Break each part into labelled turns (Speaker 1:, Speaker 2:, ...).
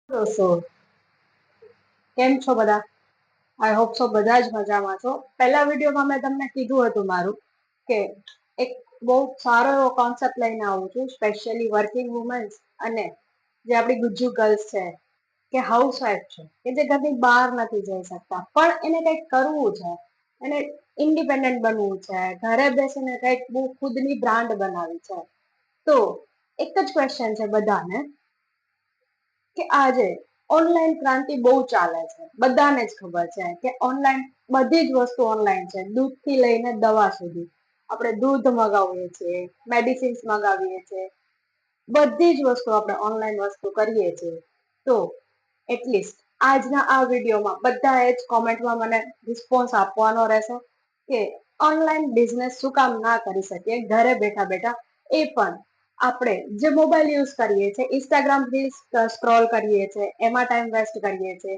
Speaker 1: દોસ્તો કેમ છો બધા? આઈ હોપ સો બધા જ મજામાં છો. પહેલા વિડીયોમાં મેં તમને કીધું હતું મારું કે એક બહુ સારો એવો કોન્સેપ્ટ લઈને આવું છું, સ્પેશિયલી વર્કિંગ વુમન્સ અને જે આપણી ગુજ્જુ ગર્લ્સ છે કે હાઉસવાઈફ છે કે જે ઘરની બહાર નથી જઈ શકતા, પણ એને કંઈક કરવું છે, એને ઇન્ડિપેન્ડન્ટ બનવું છે, ઘરે બેસીને કંઈક બહુ ખુદની બ્રાન્ડ બનાવી છે. તો એક જ ક્વેશ્ચન છે બધાને કે આજે ઓનલાઈન ક્રાંતિ બહુ ચાલે છે, બધાને જ ખબર છે કે ઓનલાઈન બધી જ વસ્તુ ઓનલાઈન છે, દૂધથી લઈને દવા સુધી. આપણે દૂધ મગાવીએ છીએ, મેડિસિન્સ મગાવીએ છીએ, બધી જ વસ્તુ આપણે ઓનલાઈન વસ્તુ કરીએ છીએ. તો એટલીસ્ટ આજના આ વિડીયોમાં બધાએ જ કોમેન્ટમાં મને રિસ્પોન્સ આપવાનો રહેશે કે ઓનલાઈન બિઝનેસ શું કામ ના કરી શકીએ ઘરે બેઠા બેઠા. એ પણ આપણે જે મોબાઈલ યુઝ કરીએ છીએ, ઇન્સ્ટાગ્રામ રીલ્સ સ્ક્રોલ કરીએ છીએ, એમાં ટાઈમ વેસ્ટ કરીએ છીએ,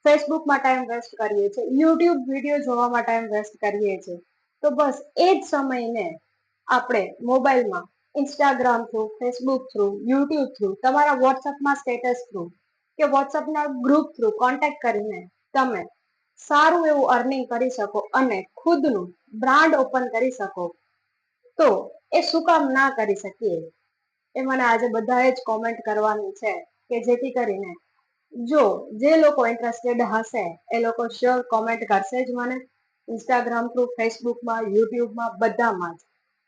Speaker 1: ફેસબુકમાં ટાઈમ વેસ્ટ કરીએ છીએ, યુટ્યુબ વિડીયો જોવામાં ટાઈમ વેસ્ટ કરીએ છીએ. તો બસ એ જ સમયને આપણે મોબાઈલમાં Instagram through, Facebook through, YouTube through, તમારા વોટ્સઅપમાં સ્ટેટસ થ્રુ કે વોટ્સઅપના ગ્રુપ થ્રુ કોન્ટેક્ટ કરીને તમે સારું એવું અર્નિંગ કરી શકો અને ખુદનું બ્રાન્ડ ઓપન કરી શકો. તો એ શું કામ ના કરી શકીએ? એ મને આજે બધાએ જ કોમેન્ટ કરવાની છે કે જેથી કરીને જો જે લોકો ઇન્ટરેસ્ટેડ હશે એ લોકો શ્યોર કોમેન્ટ કરશે જ મને, ઇન્સ્ટાગ્રામ થ્રુ, ફેસબુકમાં, યુટ્યુબમાં, બધામાં જ.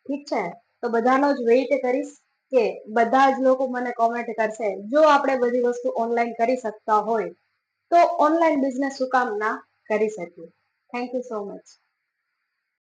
Speaker 1: ઠીક છે, તો બધાનો જ વેઇટ કરીશ કે બધા જ લોકો મને કોમેન્ટ કરશે. જો આપણે બધી વસ્તુ ઓનલાઈન કરી શકતા હોય તો ઓનલાઈન બિઝનેસ શું કામ ના કરી શકીએ? Thank you so much.